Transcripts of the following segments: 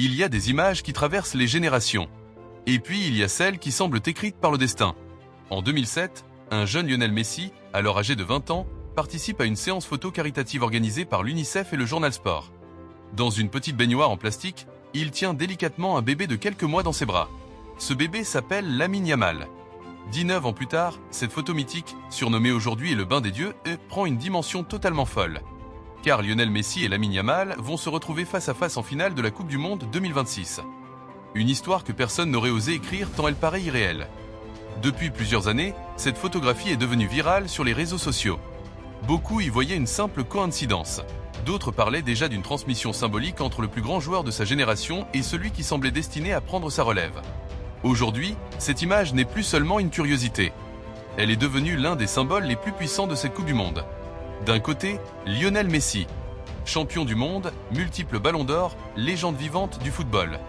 Il y a des images qui traversent les générations. Et puis il y a celles qui semblent écrites par le destin. En 2007, un jeune Lionel Messi, alors âgé de 20 ans, participe à une séance photo caritative organisée par l'UNICEF et le journal Sport. Dans une petite baignoire en plastique, il tient délicatement un bébé de quelques mois dans ses bras. Ce bébé s'appelle Lamine Yamal. 19 ans plus tard, cette photo mythique, surnommée aujourd'hui le bain des dieux, prend une dimension totalement folle. Car Lionel Messi et Lamine Yamal vont se retrouver face à face en finale de la Coupe du Monde 2026. Une histoire que personne n'aurait osé écrire tant elle paraît irréelle. Depuis plusieurs années, cette photographie est devenue virale sur les réseaux sociaux. Beaucoup y voyaient une simple coïncidence. D'autres parlaient déjà d'une transmission symbolique entre le plus grand joueur de sa génération et celui qui semblait destiné à prendre sa relève. Aujourd'hui, cette image n'est plus seulement une curiosité. Elle est devenue l'un des symboles les plus puissants de cette Coupe du Monde. D'un côté, Lionel Messi, champion du monde, multiple ballon d'or, légende vivante du football.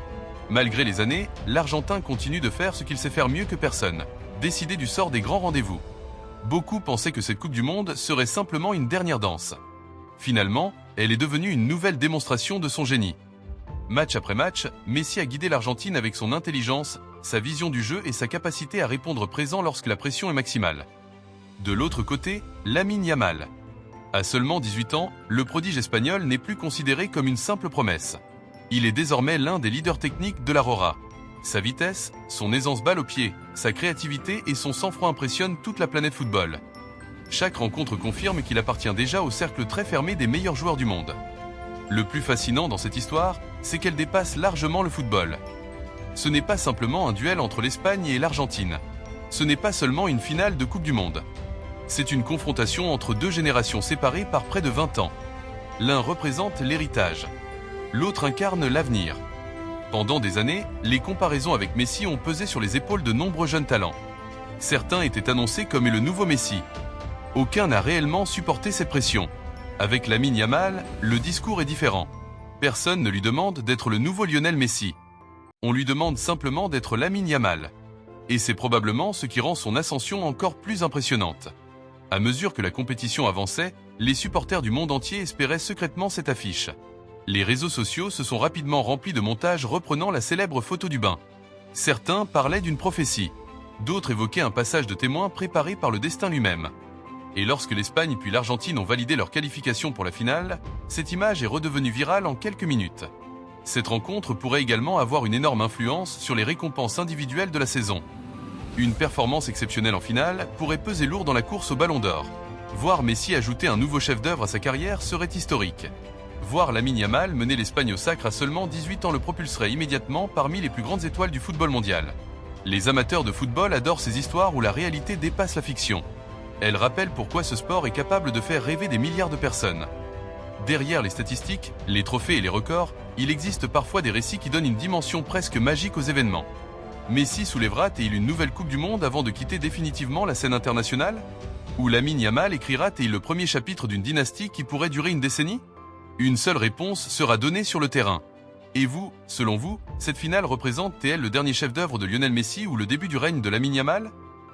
Malgré les années, l'Argentin continue de faire ce qu'il sait faire mieux que personne, décider du sort des grands rendez-vous. Beaucoup pensaient que cette Coupe du Monde serait simplement une dernière danse. Finalement, elle est devenue une nouvelle démonstration de son génie. Match après match, Messi a guidé l'Argentine avec son intelligence, sa vision du jeu et sa capacité à répondre présent lorsque la pression est maximale. De l'autre côté, Lamine Yamal. À seulement 18 ans, le prodige espagnol n'est plus considéré comme une simple promesse. Il est désormais l'un des leaders techniques de la Rora. Sa vitesse, son aisance balle au pied, sa créativité et son sang-froid impressionnent toute la planète football. Chaque rencontre confirme qu'il appartient déjà au cercle très fermé des meilleurs joueurs du monde. Le plus fascinant dans cette histoire, c'est qu'elle dépasse largement le football. Ce n'est pas simplement un duel entre l'Espagne et l'Argentine. Ce n'est pas seulement une finale de Coupe du Monde. C'est une confrontation entre deux générations séparées par près de 20 ans. L'un représente l'héritage. L'autre incarne l'avenir. Pendant des années, les comparaisons avec Messi ont pesé sur les épaules de nombreux jeunes talents. Certains étaient annoncés comme le nouveau Messi. Aucun n'a réellement supporté cette pression. Avec Lamine Yamal, le discours est différent. Personne ne lui demande d'être le nouveau Lionel Messi. On lui demande simplement d'être Lamine Yamal. Et c'est probablement ce qui rend son ascension encore plus impressionnante. À mesure que la compétition avançait, les supporters du monde entier espéraient secrètement cette affiche. Les réseaux sociaux se sont rapidement remplis de montages reprenant la célèbre photo du bain. Certains parlaient d'une prophétie. D'autres évoquaient un passage de témoin préparé par le destin lui-même. Et lorsque l'Espagne puis l'Argentine ont validé leur qualification pour la finale, cette image est redevenue virale en quelques minutes. Cette rencontre pourrait également avoir une énorme influence sur les récompenses individuelles de la saison. Une performance exceptionnelle en finale pourrait peser lourd dans la course au Ballon d'Or. Voir Messi ajouter un nouveau chef-d'œuvre à sa carrière serait historique. Voir Lamine Yamal mener l'Espagne au sacre à seulement 18 ans le propulserait immédiatement parmi les plus grandes étoiles du football mondial. Les amateurs de football adorent ces histoires où la réalité dépasse la fiction. Elles rappellent pourquoi ce sport est capable de faire rêver des milliards de personnes. Derrière les statistiques, les trophées et les records, il existe parfois des récits qui donnent une dimension presque magique aux événements. Messi soulèvera-t-il une nouvelle Coupe du Monde avant de quitter définitivement la scène internationale? Ou Lamine Yamal écrira-t-il le premier chapitre d'une dynastie qui pourrait durer une décennie? Une seule réponse sera donnée sur le terrain. Et vous, selon vous, cette finale représente-t-elle le dernier chef-d'œuvre de Lionel Messi ou le début du règne de Lamine Yamal?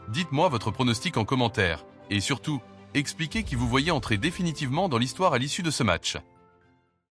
Dites-moi votre pronostic en commentaire. Et surtout, expliquez qui vous voyez entrer définitivement dans l'histoire à l'issue de ce match.